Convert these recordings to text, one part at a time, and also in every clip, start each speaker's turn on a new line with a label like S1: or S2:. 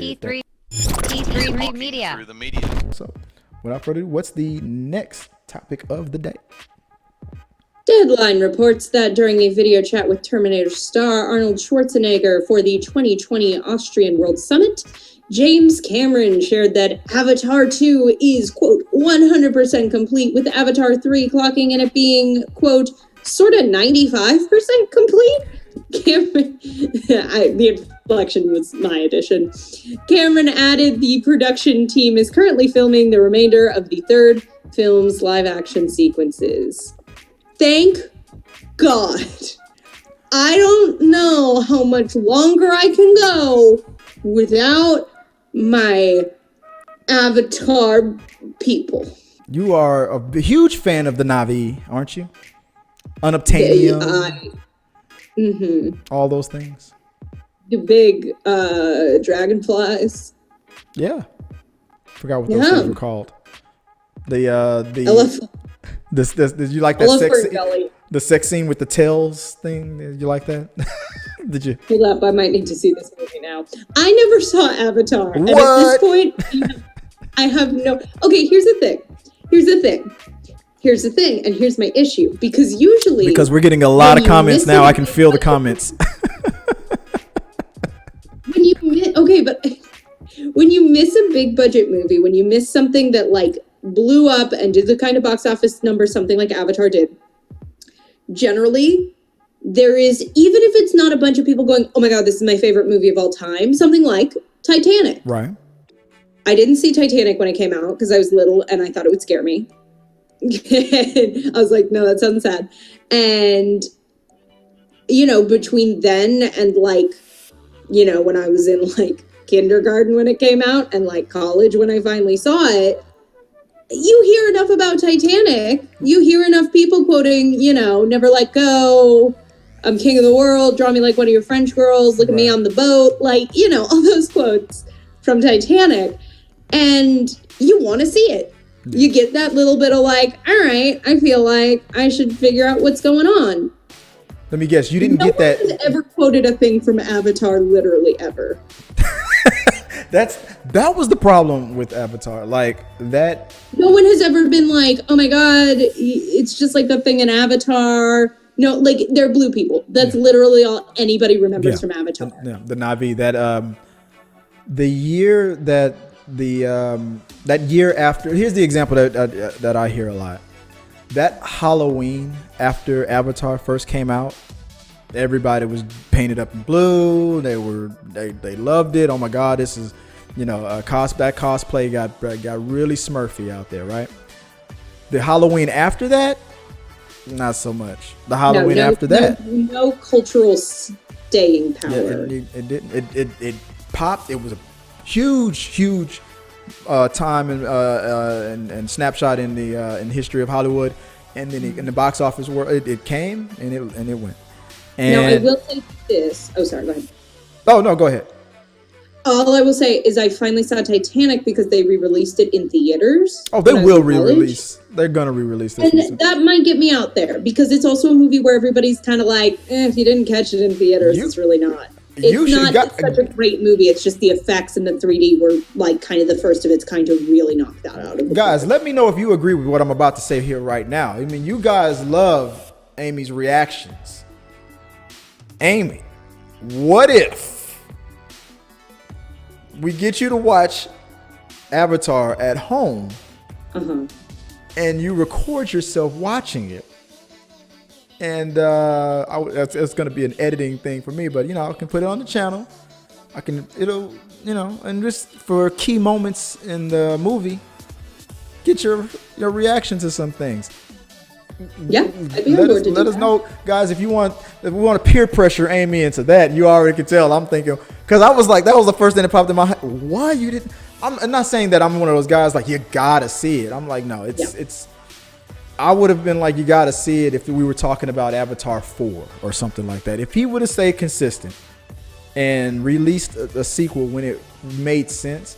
S1: P3 P3 Media.
S2: Through the media.
S3: So, without further ado, what's the next topic of the day?
S4: Deadline reports that during a video chat with Terminator star Arnold Schwarzenegger for the 2020 Austrian World Summit, James Cameron shared that Avatar 2 is, quote, 100% complete, with Avatar 3 clocking in at being, quote, sort of 95% complete. Cameron, the inflection was my addition. Cameron added the production team is currently filming the remainder of the third film's live-action sequences. Thank God. I don't know how much longer I can go without my Avatar people.
S3: You are a huge fan of the Na'vi, aren't you? Unobtainium. All those things.
S4: The big dragonflies.
S3: Yeah. Forgot what those things were called. The
S4: Elephant.
S3: Did you like that sex scene? The sex scene with the tails thing? Did you like that? Did you?
S4: Hold up, I might need to see this movie now. I never saw Avatar.
S3: What?
S4: And at this point, I have no... Okay, here's the thing, and here's my issue. Because we're
S3: getting a lot of comments now. I can feel the comments.
S4: When you miss a big budget movie, when you miss something that like blew up and did the kind of box office number something like Avatar did, generally there is, even if it's not a bunch of people going, oh my God, this is my favorite movie of all time, something like Titanic.
S3: Right.
S4: I didn't see Titanic when it came out because I was little and I thought it would scare me. I was like, no, that sounds sad. And, you know, between then and like, you know, when I was in like kindergarten when it came out and like college when I finally saw it, you hear enough about Titanic. You hear enough people quoting, you know, never let go, I'm king of the world, draw me like one of your French girls, look at me on the boat. Like, you know, all those quotes from Titanic. And you want to see it. You get that little bit of like, all right, I feel like I should figure out what's going on.
S3: Let me guess, you didn't get that.
S4: No one has ever quoted a thing from Avatar, literally ever.
S3: That was the problem with Avatar. Like that.
S4: No one has ever been like, oh my God, it's just like the thing in Avatar. No, like they're blue people. That's literally all anybody remembers from Avatar.
S3: The Na'vi. That the year that that year after. Here's the example that I hear a lot. That Halloween after Avatar first came out, everybody was painted up in blue. They loved it. Oh my God, this is, you know, that cosplay got really smurfy out there, right? The Halloween after that, not so much. The Halloween after that,
S4: no cultural staying power.
S3: Yeah, it didn't. It popped. It was a huge time and snapshot in the history of Hollywood, and then in the box office world, it came and it went. And
S4: now I will say this. Oh, sorry. Go ahead.
S3: Oh no, go ahead.
S4: All I will say is I finally saw Titanic because they re-released it in theaters.
S3: Oh, they will re-release. They're gonna re-release this.
S4: And that might get me out there because it's also a movie where everybody's kind of like, if you didn't catch it in theaters, it's really not. It's such a great movie. It's just the effects in the 3D were like kind of the first of its kind to really knock that out of the
S3: guys, let me know if you agree with what I'm about to say here right now. I mean, you guys love Amy's reactions. Amy, what if we get you to watch Avatar at home and you record yourself watching it? And it's going to be an editing thing for me, but you know, I can put it on the channel. It'll, you know, and just for key moments in the movie, get your reaction to some things.
S4: Yeah,
S3: let us know, guys, if we want to peer pressure Amy into that. You already can tell. I'm thinking, because I was like, that was the first thing that popped in my head. Why you didn't? I'm not saying that I'm one of those guys like you gotta see it. I'm like, no, it's. I would have been like, you got to see it if we were talking about Avatar 4 or something like that. If he would have stayed consistent and released a sequel when it made sense.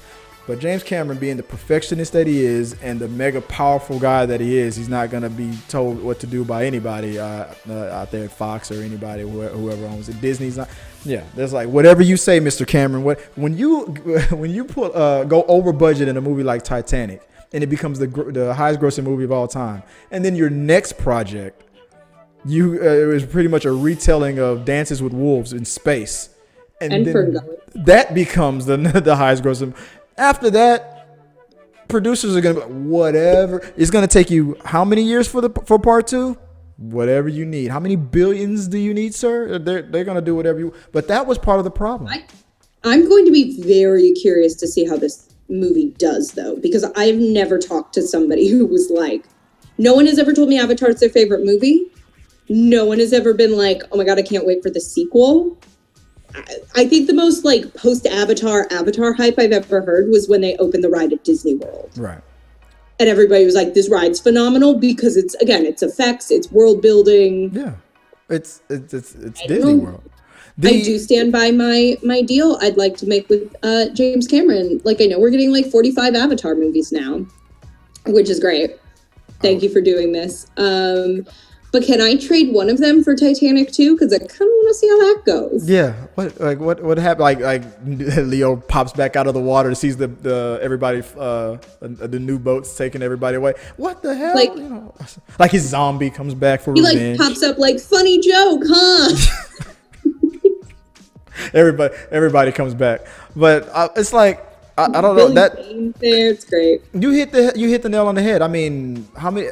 S3: But James Cameron, being the perfectionist that he is and the mega powerful guy that he is, he's not going to be told what to do by anybody out there at Fox or anybody, whoever owns it. Disney's not. Yeah, there's like, whatever you say, Mr. Cameron. When you go over budget in a movie like Titanic and it becomes the highest grossing movie of all time, and then your next project, it was pretty much a retelling of Dances with Wolves in space, and then that becomes the highest grossing. After that, producers are gonna be like, whatever. It's gonna take you how many years for part 2? Whatever you need. How many billions do you need, sir? They're gonna do whatever you. But that was part of the problem.
S4: I'm going to be very curious to see how this movie does, though, because I've never talked to somebody who was like, no one has ever told me Avatar's their favorite movie. No one has ever been like, oh my God, I can't wait for the sequel. I think the most like post-Avatar hype I've ever heard was when they opened the ride at Disney World.
S3: Right.
S4: And everybody was like, this ride's phenomenal because it's effects, it's world building.
S3: Yeah. It's Disney World.
S4: I do stand by my deal I'd like to make with James Cameron. Like, I know we're getting like 45 Avatar movies now, which is great. Thank you for doing this. But can I trade one of them for Titanic too? Because I kind of want to see how that goes.
S3: Yeah. What happened? Like Leo pops back out of the water, sees the everybody, the new boats taking everybody away. What the hell?
S4: Like,
S3: like his zombie comes back for
S4: he
S3: revenge.
S4: Like pops up like, funny joke, huh?
S3: Everybody comes back, but it's like I don't know that.
S4: There, it's great.
S3: You hit the nail on the head. I mean, how many?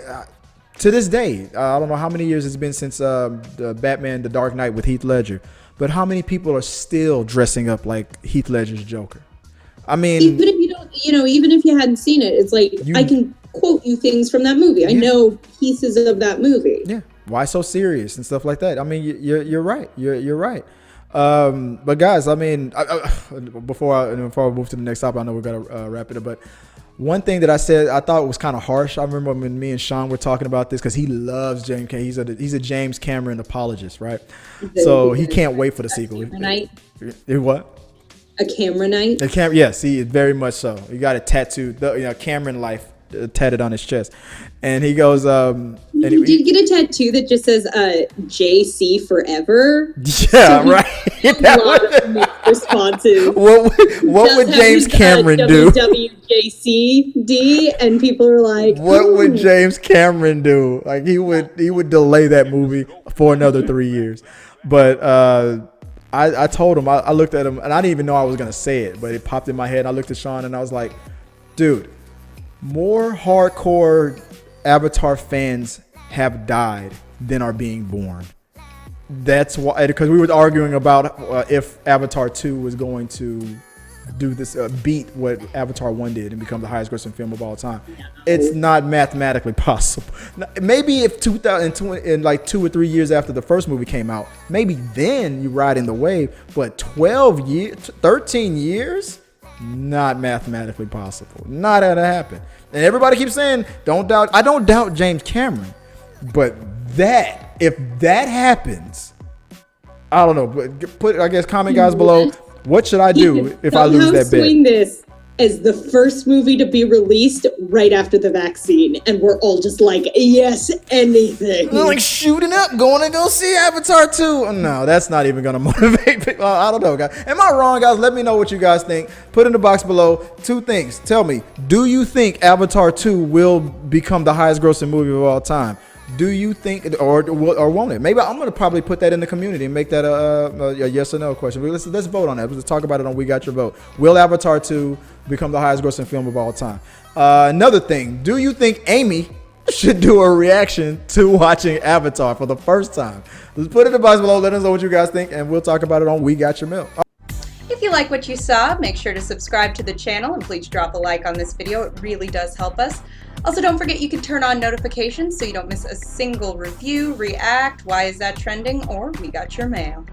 S3: To this day, I don't know how many years it's been since the Batman: The Dark Knight with Heath Ledger, but how many people are still dressing up like Heath Ledger's Joker? I mean,
S4: even if you don't, even if you hadn't seen it, it's like I can quote you things from that movie. I know pieces of that movie.
S3: Yeah, why so serious and stuff like that? I mean, you're right. You're right. But guys, I mean, before we move to the next topic, I know we're gonna wrap it up, but. One thing that I said, I thought was kind of harsh. I remember when me and Sean were talking about this because he loves James Cameron. He's a James Cameron apologist, right? So he can't wait for the sequel. What?
S4: A Cameronite?
S3: Yes, he is very much so. He got it tattooed, Cameron life tatted on his chest, and he goes.
S4: Did you get a tattoo that just says JC forever?
S3: Yeah,
S4: so
S3: right.
S4: A lot of mixed responses.
S3: What would James Cameron do? WWJCD,
S4: and people are like,
S3: what would James Cameron do? Like he would delay that movie for another 3 years. But I told him, I looked at him, and I didn't even know I was gonna say it, but it popped in my head. I looked at Sean and I was like, dude, more hardcore Avatar fans have died than are being born. That's why, because we were arguing about if Avatar 2 was going to do this, beat what Avatar 1 did and become the highest grossing film of all time. No. It's not mathematically possible. Maybe if 2020, in like 2 or 3 years after the first movie came out, maybe then you ride in the wave, but 12 years, 13 years, not mathematically possible. Not gonna happen. And everybody keeps saying, I don't doubt James Cameron, but if that happens, I don't know. But put, I guess, comment guys below. What should I do if I lose that bet?
S4: Swing this as the first movie to be released right after the vaccine, and we're all just like, yes, anything.
S3: We're like shooting up, going to go see Avatar 2. No, that's not even going to motivate people. I don't know, guys. Am I wrong, guys? Let me know what you guys think. Put in the box below 2 things. Tell me, do you think Avatar 2 will become the highest grossing movie of all time? Do you think, or won't it? Maybe I'm going to probably put that in the community and make that a yes or no question. Let's vote on that. Let's talk about it on We Got Your Vote. Will Avatar 2 become the highest grossing film of all time? Another thing, do you think Amy should do a reaction to watching Avatar for the first time? Let's put it in the box below. Let us know what you guys think, and we'll talk about it on We Got Your Milk.
S2: If you like what you saw, make sure to subscribe to the channel and please drop a like on this video. It really does help us. Also, don't forget you can turn on notifications so you don't miss a single review, react, why is that trending, or We Got Your Mail.